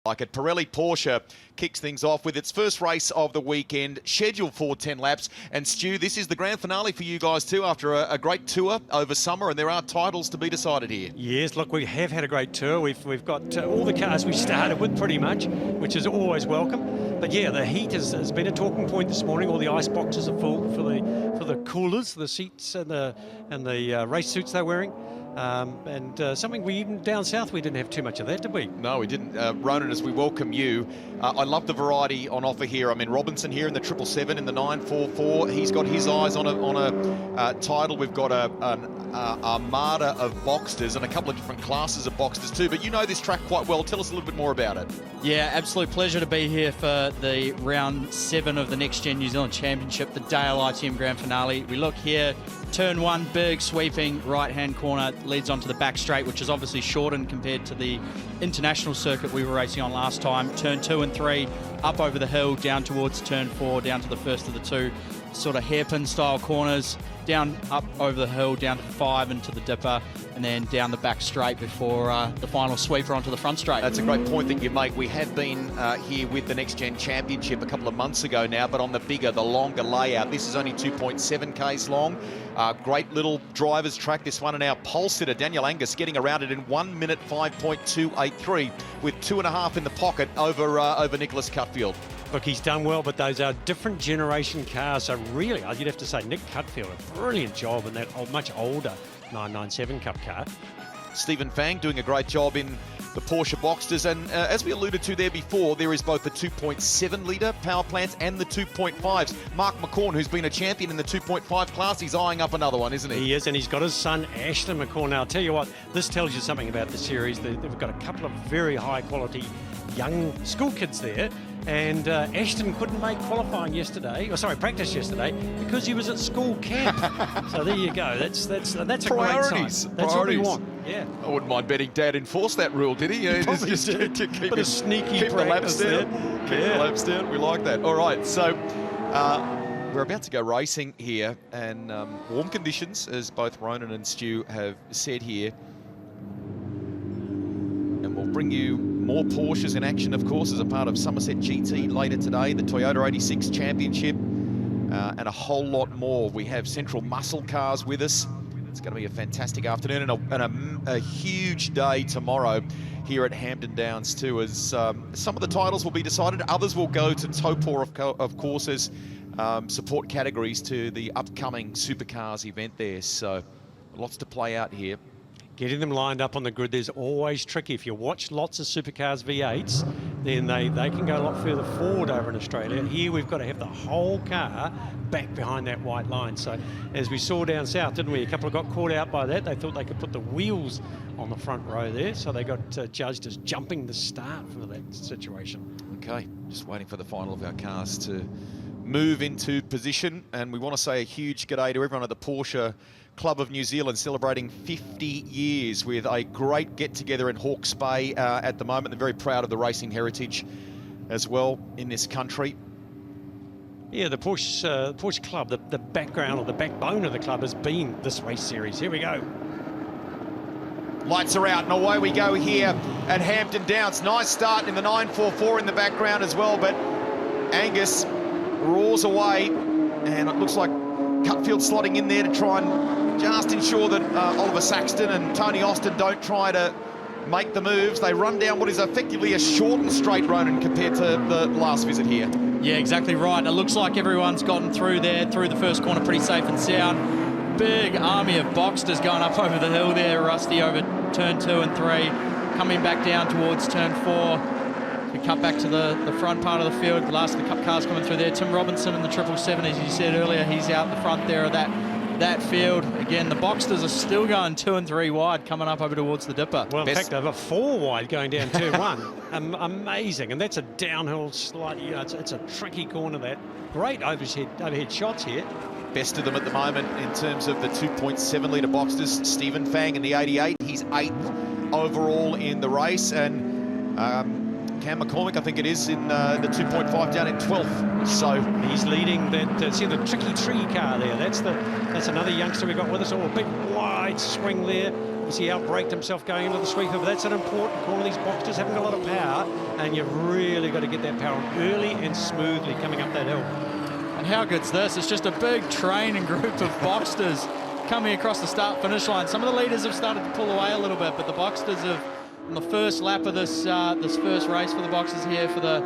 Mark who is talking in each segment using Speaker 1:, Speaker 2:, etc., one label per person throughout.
Speaker 1: Like it. Pirelli Porsche kicks things off with its first race of the weekend, scheduled for 10 laps. And Stu, this is the grand finale for you guys too, after a great tour over summer, and there are titles to be decided here.
Speaker 2: Yes, look, we have had a great tour. We've got all the cars we started with pretty much, which is always welcome. But yeah, the heat has been a talking point this morning. All the ice boxes are full for the coolers, the seats and the race suits they're wearing. Something we even down south we didn't have too much of that, did we?
Speaker 1: No, we didn't. Ronan, as we welcome you, I love the variety on offer here. I mean, Robinson here in the 777, in the 944, he's got his eyes on a title. We've got an armada of Boxsters and a couple of different classes of Boxsters too. But you know this track quite well. Tell us a little bit more about it.
Speaker 3: Yeah, absolute pleasure to be here for the round 7 of the Next Gen New Zealand Championship, the Dale ITM Grand Finale. We look here, turn 1, big sweeping right-hand corner, leads onto the back straight, which is obviously shortened compared to the international circuit we were racing on last time. Turn 2 and 3, up over the hill, down towards turn 4, down to the first of the 2 sort of hairpin style corners, down up over the hill, down to 5 into the dipper, and then down the back straight before the final sweeper onto the front straight.
Speaker 1: That's a great point that you make. We had been here with the Next Gen Championship a couple of months ago now, but on the bigger, the longer layout. This is only 2.7 k's long. Great little driver's track, this one, and our pole sitter, Daniel Angus, getting around it in 1 minute 5.283 with 2.5 in the pocket over Nicholas Cutfield.
Speaker 2: Look, he's done well, but those are different generation cars. So really, you'd have to say Nick Cutfield, a brilliant job in that much older 997 Cup car.
Speaker 1: Stephen Fang doing a great job in the Porsche Boxsters, and as we alluded to there before, there is both the 2.7 litre power plants and the 2.5s. Mark McCorn, who's been a champion in the 2.5 class, he's eyeing up another one, isn't he?
Speaker 2: He is, and he's got his son Ashton McCorn. Now, I'll tell you what, this tells you something about the series. They've got a couple of very high quality young school kids there, and Ashton couldn't make qualifying practice yesterday, because he was at school camp. So there you go. That's a great sign. That's what we want. Yeah.
Speaker 1: I wouldn't mind betting Dad enforced that rule, did he?
Speaker 2: He probably did.
Speaker 1: Keep
Speaker 2: a sneaky
Speaker 1: keep the laps down.
Speaker 2: Keep
Speaker 1: the laps down. We like that. All right, so we're about to go racing here, and warm conditions, as both Ronan and Stu have said here. And we'll bring you more Porsches in action, of course, as a part of Somerset GT later today, the Toyota 86 Championship, and a whole lot more. We have Central Muscle Cars with us. It's going to be a fantastic afternoon and a huge day tomorrow here at Hampton Downs too, as some of the titles will be decided. Others will go to Topor, of course, as support categories to the upcoming Supercars event there. So lots to play out here.
Speaker 2: Getting them lined up on the grid, there's always tricky. If you watch lots of Supercars V8s, then they can go a lot further forward over in Australia. Here we've got to have the whole car back behind that white line. So as we saw down south, didn't we? A couple got caught out by that. They thought they could put the wheels on the front row there, so they got judged as jumping the start for that situation.
Speaker 1: Okay, just waiting for the final of our cars to move into position, and we want to say a huge g'day to everyone at the Porsche Club of New Zealand, celebrating 50 years with a great get-together in Hawke's Bay at the moment. They're very proud of the racing heritage as well in this country.
Speaker 2: Yeah, the Porsche Club, the background or the backbone of the club has been this race series. Here we go.
Speaker 1: Lights are out and away we go here at Hampton Downs. Nice start in the 944 in the background as well, but Angus roars away, and it looks like Cutfield slotting in there to try and just ensure that Oliver Saxton and Tony Austin don't try to make the moves. They run down what is effectively a shortened straight, Ronan, compared to the last visit here.
Speaker 3: Yeah, exactly right. It looks like everyone's gotten through there, through the first corner pretty safe and sound. Big army of Boxsters going up over the hill there, Rusty, over turn 2 and 3, coming back down towards turn 4. We cut back to the front part of the field. The last of the Cup cars coming through there. Tim Robinson in the 777, as you said earlier, he's out the front there of that field. Again, the Boxsters are still going 2 and 3 wide, coming up over towards the dipper.
Speaker 2: Well, in fact, over 4 wide going down turn 1. Amazing, and that's a downhill slightly. You know, it's a tricky corner. That great overhead shots here.
Speaker 1: Best of them at the moment in terms of the 2.7 litre Boxsters. Stephen Fang in the 88. He's 8th overall in the race, and Cam McCormick, I think it is, in the 2.5 down in 12th. So
Speaker 2: he's leading that. See the tricky tree car there. That's another youngster we got with us. Oh, a big wide swing there. obviously outbraked himself going into the sweeper, but that's an important corner. These Boxsters haven't got a lot of power, and you've really got to get that power on early and smoothly coming up that hill.
Speaker 3: And how good's this? It's just a big train and group of Boxsters coming across the start-finish line. Some of the leaders have started to pull away a little bit, but the Boxsters have, on the first lap of this this first race for the Boxsters here for the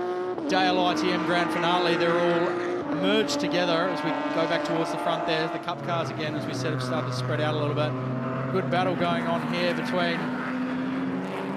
Speaker 3: Dale ITM Grand Finale, they're all merged together as we go back towards the front there. The Cup cars again, as we said, have started to spread out a little bit. Good battle going on here between...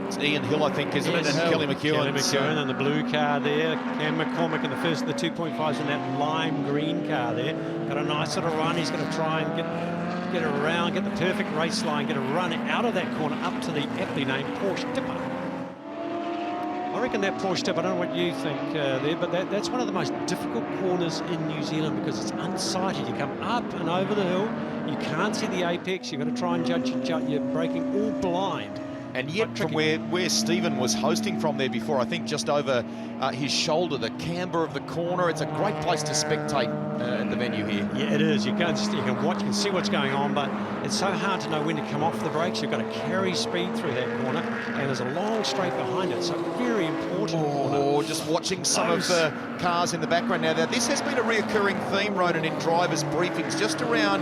Speaker 1: It's Ian Hill, I think, isn't it? And Kelly McEwen.
Speaker 2: Kelly McEwen and the blue car there. Cam McCormick in the first of the 2.5s in that lime green car there. Got a nice sort of run. He's going to try and get around, get the perfect race line, get a run out of that corner up to the aptly named Porsche Tipper. I reckon that Porsche Tipper, I don't know what you think there, but that's one of the most difficult corners in New Zealand because it's unsighted. You come up and over the hill, you can't see the apex, you've got to try and judge you're braking all blind.
Speaker 1: And yet from where Stephen was hosting from there before, I think just over his shoulder, the camber of the corner, it's a great place to spectate at the venue here.
Speaker 2: Yeah, it is. You can watch, you can see what's going on, but it's so hard to know when to come off the brakes. You've got to carry speed through that corner, and there's a long straight behind it, so very important corner.
Speaker 1: Just watching some of the cars in the background now. This has been a reoccurring theme, Ronan, in drivers' briefings, just around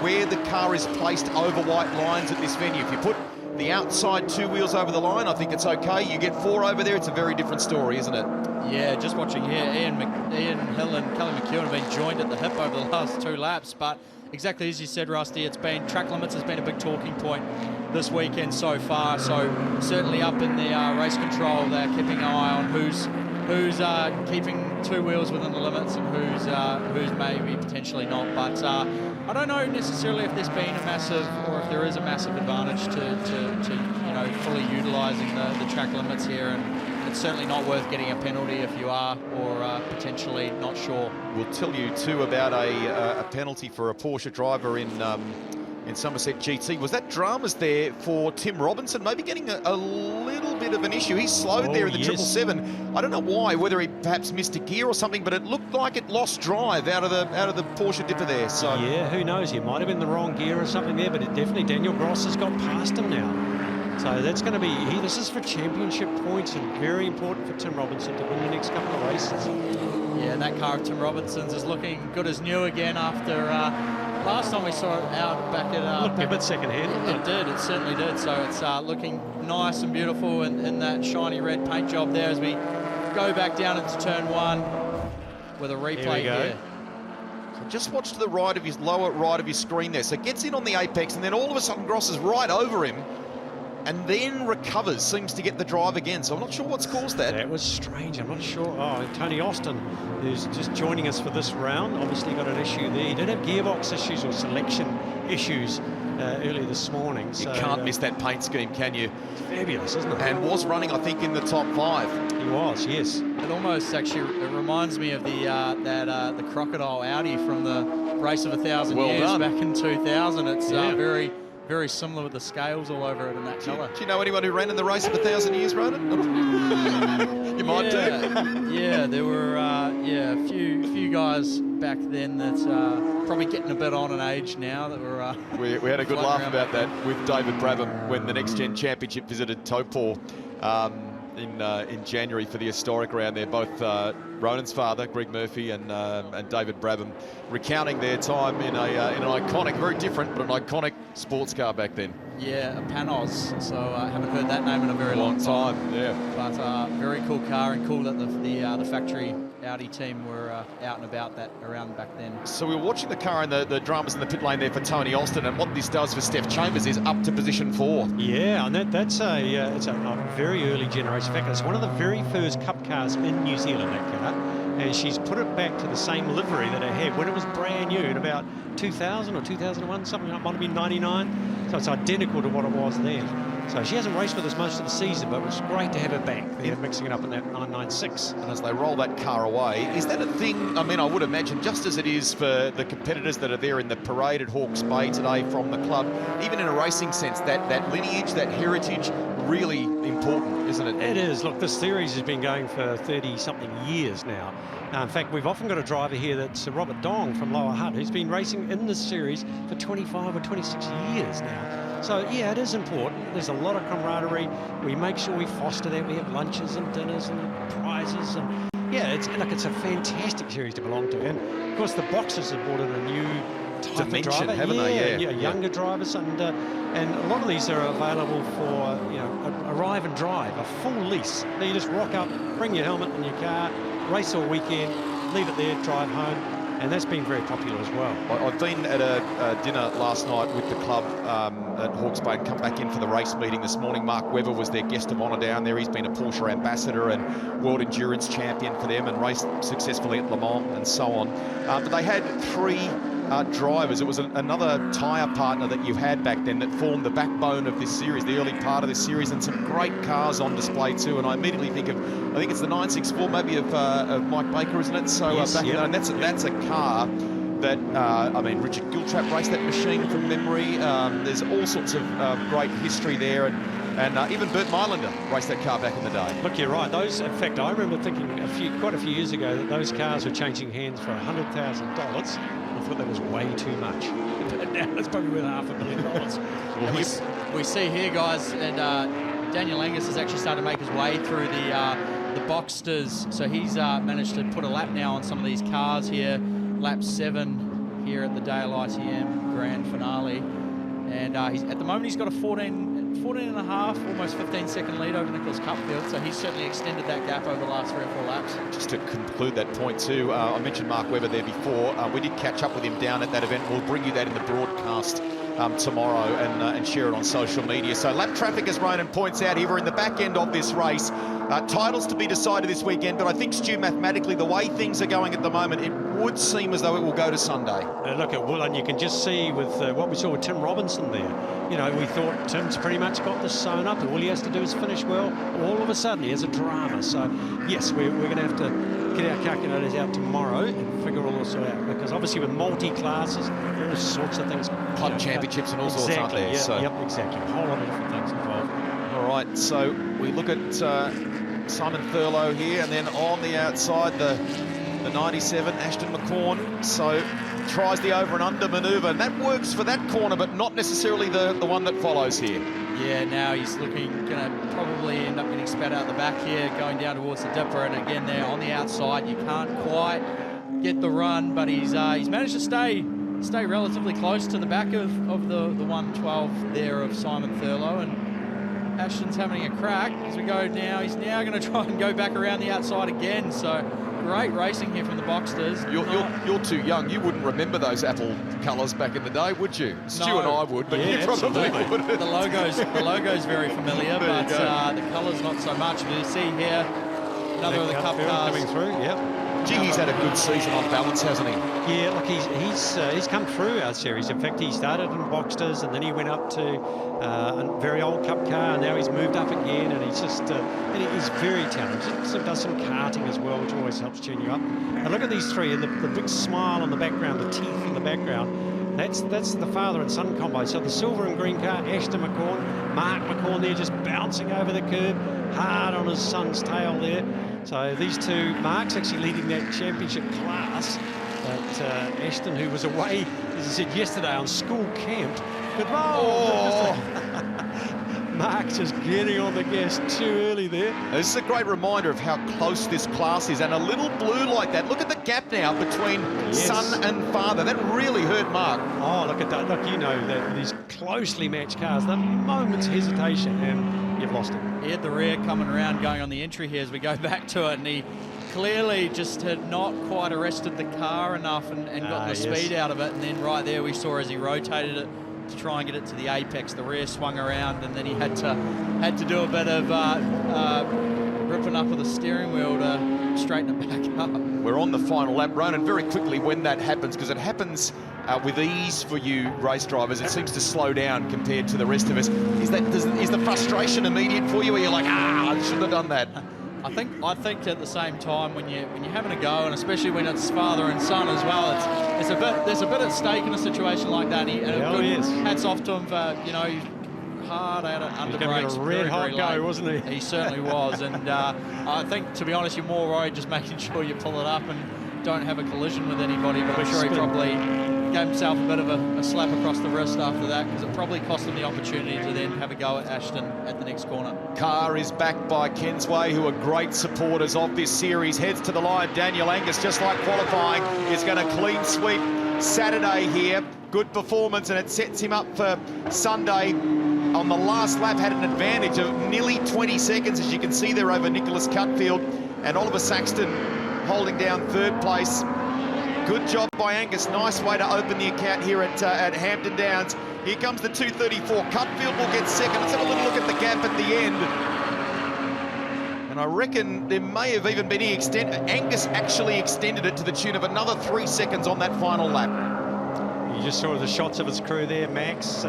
Speaker 1: where the car is placed over white lines at this venue. If you put the outside two wheels over the line, I think it's okay. You get four over there, it's a very different story, isn't it?
Speaker 3: Yeah, just watching here, Ian Hill and Kelly McEwen have been joined at the hip over the last 2 laps, but exactly as you said, Rusty, it's been track limits has been a big talking point this weekend so far, so certainly up in the race control, they're keeping an eye on who's keeping 2 wheels within the limits and who's maybe potentially not, but I don't know necessarily if there's been a massive, or if there is a massive advantage to you know, fully utilising the track limits here, and it's certainly not worth getting a penalty if you are, or potentially not sure.
Speaker 1: We'll tell you too about a penalty for a Porsche driver in Somerset GT. Was that dramas there for Tim Robinson, maybe getting a little bit of an issue? He's slowed there in the 777. I don't know why, whether he perhaps missed a gear or something, but it looked like it lost drive out of the Porsche dipper there. So
Speaker 2: yeah, who knows? He might have been the wrong gear or something there, but it definitely Daniel Gross has got past him now. So that's going to be, this is for championship points and very important for Tim Robinson to win the next couple of races.
Speaker 3: Yeah, and that car of Tim Robinson's is looking good as new again after last time we saw it out back at...
Speaker 2: looked a bit second-hand.
Speaker 3: It did, it certainly did. So it's looking nice and beautiful in that shiny red paint job there as we go back down into turn 1 with a replay here.
Speaker 1: So just watch to the right of his lower right of his screen there. So gets in on the apex, and then all of a sudden Gross is right over him, and then recovers, seems to get the drive again. So I'm not sure what's caused that.
Speaker 2: That was strange. I'm not sure. Oh, Tony Austin, who's just joining us for this round, obviously got an issue there. He did have gearbox issues or selection issues earlier this morning.
Speaker 1: You can't miss that paint scheme, can you?
Speaker 2: It's fabulous, isn't it?
Speaker 1: And was running, I think, in the top 5.
Speaker 2: He was, yes.
Speaker 3: It almost actually it reminds me of the the Crocodile Audi from the Race of 1,000 Years back in 2000. It's very similar with the scales all over it in that colour.
Speaker 1: Do you know anyone who ran in the Race of 1,000 Years, Ronan? You might do.
Speaker 3: Yeah, there were a few guys back then that probably getting a bit on in age now that were...
Speaker 1: we had a good laugh about that with David Brabham when the Next Gen Championship visited Taupo in January for the historic round there. Both Ronan's father, Greg Murphy, and David Brabham recounting their time in an iconic, very different, but an iconic sports car back then.
Speaker 3: Yeah, a Panos. So I haven't heard that name in a very long time.
Speaker 1: Yeah.
Speaker 3: But very cool car, and cool that the factory Audi team were out and about that around back then.
Speaker 1: So we were watching the car and the dramas in the pit lane there for Tony Austin, and what this does for Steph Chambers is up to position 4.
Speaker 2: Yeah, and it's a very early generation. In fact, it's one of the very first Cup cars in New Zealand, that car. And she's put it back to the same livery that it had when it was brand new in about 2000 or 2001, something like, might have been 99. So it's identical to what it was then. So she hasn't raced with us most of the season, but it was great to have her back there, mixing it up in that 996.
Speaker 1: And as they roll that car away, is that a thing? I mean, I would imagine just as it is for the competitors that are there in the parade at Hawke's Bay today from the club, even in a racing sense, that lineage, that heritage, really important, isn't it?
Speaker 2: It is. Look, this series has been going for 30-something years now. In fact, we've often got a driver here that's Robert Dong from Lower Hutt, who's been racing in this series for 25 or 26 years now. So, yeah, it is important. There's a lot of camaraderie. We make sure we foster that. We have lunches and dinners and prizes. And, yeah, it's a fantastic series to belong to. And, of course, the boxers have brought in a new type
Speaker 1: dimension,
Speaker 2: of driver.
Speaker 1: haven't they?
Speaker 2: Yeah, younger drivers. And a lot of these are available for, you know, arrive and drive, a full lease. Now you just rock up, bring your helmet and your car, race all weekend, leave it there, drive home. And that's been very popular as well.
Speaker 1: I've been at a dinner last night with the club at Hawke's Bay and come back in for the race meeting this morning. Mark Webber was their guest of honour down there. He's been a Porsche ambassador and world endurance champion for them and raced successfully at Le Mans and so on. But they had 3 drivers. It was another tyre partner that you had back then that formed the backbone of this series, the early part of this series, and some great cars on display too. And I immediately think of, I think it's the 964 maybe of Mike Baker, isn't it? So
Speaker 2: yes,
Speaker 1: back then, and that's a car that, I mean, Richard Giltrap raced that machine from memory. There's all sorts of great history there, and even Bert Meilander raced that car back in the day.
Speaker 2: Look, you're right. Those, in fact, I remember thinking quite a few years ago that those cars were changing hands for $100,000. I thought that was way too much. But now it's probably worth $500,000.
Speaker 3: Well, we see here, guys, and Daniel Angus has actually started to make his way through the Boxsters. So he's managed to put a lap now on some of these cars here. Lap 7 here at the Dale ITM Grand Finale. And at the moment he's got a 14 and a half, almost 15-second lead over Nicholas Cupfield. So he's certainly extended that gap over the last 3 or 4 laps.
Speaker 1: Just to conclude that point too, I mentioned Mark Webber there before. We did catch up with him down at that event. We'll bring you that in the broadcast tomorrow and share it on social media. So lap traffic, as Ronan points out here, we're in the back end of this race. Titles to be decided this weekend, but I think, Stu, mathematically, the way things are going at the moment, it would seem as though it will go to Sunday.
Speaker 2: Look, it will, and you can just see with what we saw with Tim Robinson there. You know, we thought Tim's pretty much got this sewn up. All he has to do is finish well. All of a sudden, he has a drama. So, yes, we're going to have to get our calculators out tomorrow and figure all this out, because obviously with multi-classes, all sorts of things.
Speaker 1: Club championships and all sorts, aren't there?
Speaker 2: Yeah,
Speaker 1: so.
Speaker 2: Yep, exactly. A whole lot of different things involved.
Speaker 1: All right, so we look at Simon Thurlow here, and then on the outside, the 97, Ashton McCorn. So tries the over and under manoeuvre, and that works for that corner, but not necessarily the one that follows here.
Speaker 3: Yeah, now he's looking, going to probably end up getting spat out the back here, going down towards the dipper, and again there on the outside, you can't quite get the run, but he's managed to stay relatively close to the back of the 112 there of Simon Thurlow, and Ashton's having a crack as we go now. He's now going to try and go back around the outside again. So great racing here from the Boxsters.
Speaker 1: You're too young. You wouldn't remember those Apple colours back in the day, would you? Stu and I would, but
Speaker 2: yeah,
Speaker 1: you probably would.
Speaker 3: The logo's very familiar, but the colours not so much. You see here another of the Cup cars
Speaker 2: coming through. Yep.
Speaker 1: Gee, he's had a good season on balance, hasn't he?
Speaker 2: Yeah, look, he's come through our series. In fact, he started in Boxsters and then he went up to a very old Cup car, and now he's moved up again, and he's just and he's very talented. He also does some karting as well, which always helps tune you up. And look at these three, and the big smile in the background, the teeth in the background. That's the father and son combo. So the silver and green car, Ashton McCorn, Mark McCorn there just bouncing over the curb, hard on his son's tail there. So these two, Mark's actually leading that championship class, but Ashton, who was away, as I said yesterday, on school camp, but Mark's just getting on the gas too early there.
Speaker 1: This is a great reminder of how close this class is, and a little blue like that. Look at the gap now between son and father. That really hurt Mark.
Speaker 2: Oh, look at that. Look, you know that these closely matched cars, the moment's hesitation, and you've lost him.
Speaker 3: He had the rear coming around, going on the entry here as we go back to it, and he clearly just had not quite arrested the car enough and got the speed out of it. And then right there we saw as he rotated it to try and get it to the apex, the rear swung around, and then he had to do a bit of ripping up of the steering wheel to straighten it back up.
Speaker 1: We're on the final lap, Ronan. Very quickly, when that happens, because it happens with ease for you race drivers, it seems to slow down compared to the rest of us. Is the frustration immediate for you, where you're like, I shouldn't have done that?
Speaker 3: I think at the same time, when you're having a go, and especially when it's father and son as well, there's a bit at stake in a situation like that. Hats off to him for hard out of under brakes.
Speaker 2: A red hot go, wasn't he?
Speaker 3: He certainly was, and I think, to be honest, you're more worried just making sure you pull it up and don't have a collision with anybody. But I'm sure he probably gave himself a bit of a slap across the wrist after that, because it probably cost him the opportunity to then have a go at Ashton at the next corner.
Speaker 1: Car is backed by Kensway, who are great supporters of this series. Heads to the line. Daniel Angus, just like qualifying, is going to clean sweep Saturday here. Good performance, and it sets him up for Sunday. On the last lap, had an advantage of nearly 20 seconds, as you can see there, over Nicholas Cutfield, and Oliver Saxton holding down third place. Good job by Angus. Nice way to open the account here at Hampton Downs. Here comes the 234. Cutfield will get second. Let's have a little look at the gap at the end. And I reckon there may have even been Angus actually extended it to the tune of another 3 seconds on that final lap.
Speaker 2: You just saw the shots of his crew there, Max,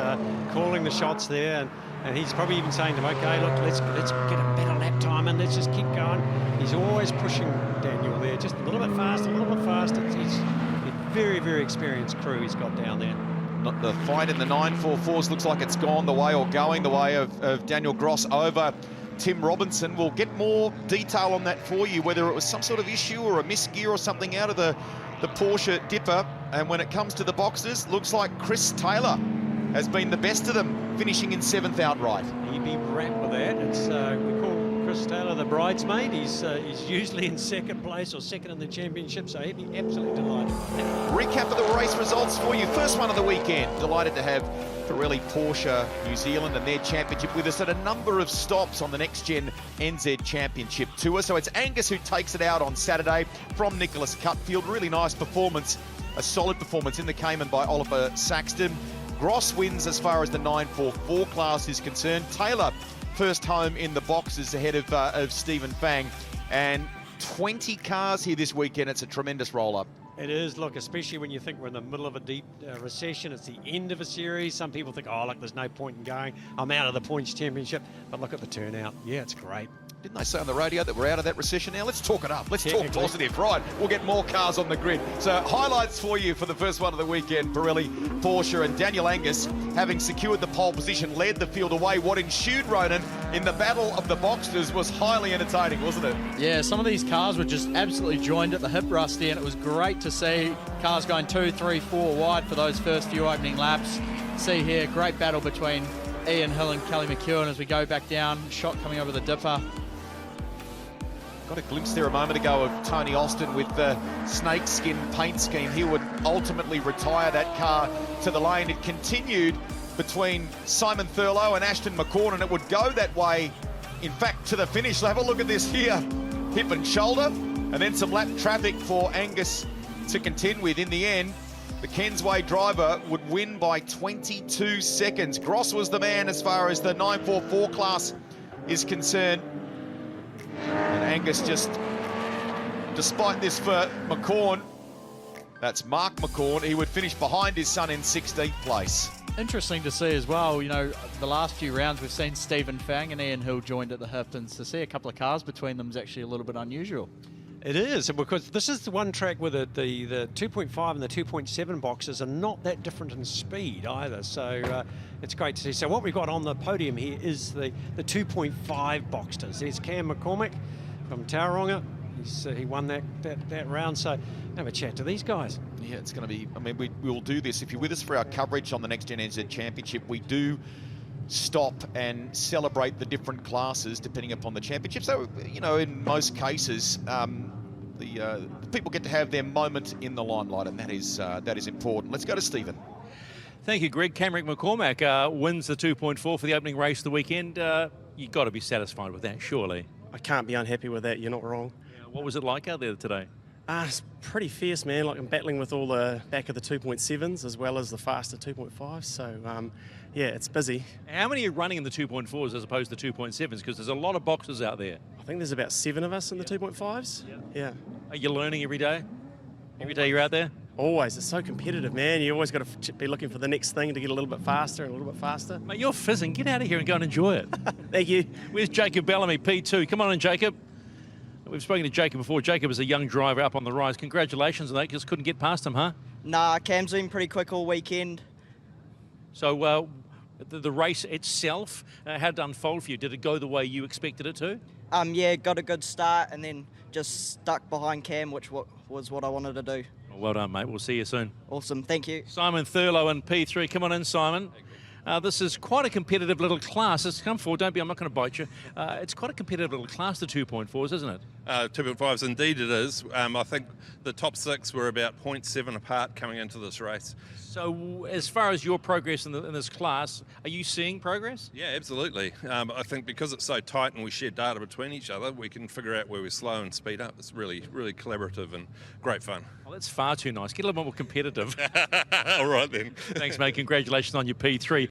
Speaker 2: calling the shots there, and he's probably even saying to them, okay, look, let's get a better lap time and let's just keep going. He's always pushing Daniel there, just a little bit faster, a little bit faster. He's a very, very experienced crew he's got down there.
Speaker 1: Not the fight in the 944s looks like it's gone the way, or going the way, of Daniel Gross over Tim Robinson. We'll get more detail on that for you, whether it was some sort of issue or a misgear or something out of the Porsche dipper. And when it comes to the boxes, looks like Chris Taylor has been the best of them, finishing in 7th outright.
Speaker 2: He'd be wrapped with that. It's we call Chris Taylor the bridesmaid. He's usually in second place or second in the championship, so he'd be absolutely delighted by that.
Speaker 1: Recap of the race results for you. First one of the weekend. Delighted to have Pirelli Porsche New Zealand and their championship with us at a number of stops on the Next Gen NZ Championship Tour. So it's Angus who takes it out on Saturday from Nicholas Cutfield. Really nice performance, a solid performance in the Cayman by Oliver Saxton. Gross wins as far as the 944 class is concerned. Taylor first home in the boxes ahead of Stephen Fang. And 20 cars here this weekend. It's a tremendous roll-up.
Speaker 2: It is, look, especially when you think we're in the middle of a deep recession. It's the end of a series. Some people think, oh, look, there's no point in going. I'm out of the points championship. But look at the turnout. Yeah, it's great.
Speaker 1: Didn't they say on the radio that we're out of that recession now? Let's talk it up. Let's talk positive. Right, we'll get more cars on the grid. So highlights for you for the first one of the weekend. Pirelli, Porsche, and Daniel Angus, having secured the pole position, led the field away. What ensued, Ronan, in the battle of the boxers was highly entertaining, wasn't it?
Speaker 3: Yeah, some of these cars were just absolutely joined at the hip, Rusty, and it was great to see cars going 2, 3, 4 wide for those first few opening laps. See here, great battle between Ian Hill and Kelly McEwen as we go back down. Shot coming over the dipper.
Speaker 1: Got a glimpse there a moment ago of Tony Austin with the snakeskin paint scheme. He would ultimately retire that car to the lane. It continued between Simon Thurlow and Ashton McCorn, and it would go that way, in fact, to the finish. Have a look at this here. Hip and shoulder, and then some lap traffic for Angus to contend with. In the end, the Kensway driver would win by 22 seconds. Gross was the man as far as the 944 class is concerned. And Angus just, despite this for McCorn, that's Mark McCorn, he would finish behind his son in 16th place.
Speaker 3: Interesting to see as well, you know, the last few rounds we've seen Stephen Fang and Ian Hill joined at the hip, and to see a couple of cars between them is actually a little bit unusual.
Speaker 2: It is, because this is the one track where the 2.5 and the 2.7 boxes are not that different in speed either, so it's great to see. So what we've got on the podium here is the 2.5 boxers. There's Cam McCormick from Tauranga. He won that round, so have a chat to these guys.
Speaker 1: Yeah, it's going to be, I mean, we will do this. If you're with us for our coverage on the Next Gen NZ Championship, we do stop and celebrate the different classes depending upon the championship. So, you know, in most cases, the people get to have their moment in the limelight, and that is important. Let's go to Stephen.
Speaker 4: Thank you, Greg. Cameron McCormack wins the 2.4 for the opening race of the weekend. You've got to be satisfied with that, surely.
Speaker 5: I can't be unhappy with that. You're not wrong.
Speaker 4: Yeah, what was it like out there today?
Speaker 5: It's pretty fierce, man. Like, I'm battling with all the back of the 2.7s as well as the faster 2.5s. So, yeah, it's busy.
Speaker 4: How many are running in the 2.4s as opposed to 2.7s? Because there's a lot of boxers out there.
Speaker 5: I think there's about 7 of us in the 2.5s. Yeah.
Speaker 4: Are you learning every day? Every day you're out there?
Speaker 5: Always. It's so competitive, man. You always got to be looking for the next thing to get a little bit faster and a little bit faster.
Speaker 4: Mate, you're fizzing. Get out of here and go and enjoy it.
Speaker 5: Thank you.
Speaker 4: Where's Jacob Bellamy, P2? Come on in, Jacob. We've spoken to Jacob before. Jacob is a young driver up on the rise. Congratulations on that. Just couldn't get past him, huh?
Speaker 6: Nah, Cam's been pretty quick all weekend.
Speaker 4: So the race itself, how did it unfold for you? Did it go the way you expected it to?
Speaker 6: Yeah, got a good start and then just stuck behind Cam, which was what I wanted to do.
Speaker 4: Well done, mate. We'll see you soon.
Speaker 6: Awesome. Thank you.
Speaker 4: Simon Thurlow in P3. Come on in, Simon. This is quite a competitive little class. It's come forward. Don't be, I'm not going to bite you. It's quite a competitive little class, the 2.4s, isn't it?
Speaker 7: 2.5s, indeed it is. I think the top 6 were about 0.7 apart coming into this race.
Speaker 4: So as far as your progress in this class, are you seeing progress?
Speaker 7: Yeah, absolutely. I think because it's so tight and we share data between each other, we can figure out where we're slow and speed up. It's really, really collaborative and great fun.
Speaker 4: Oh, that's far too nice. Get a little bit more competitive.
Speaker 7: All right then.
Speaker 4: Thanks, mate. Congratulations on your P3.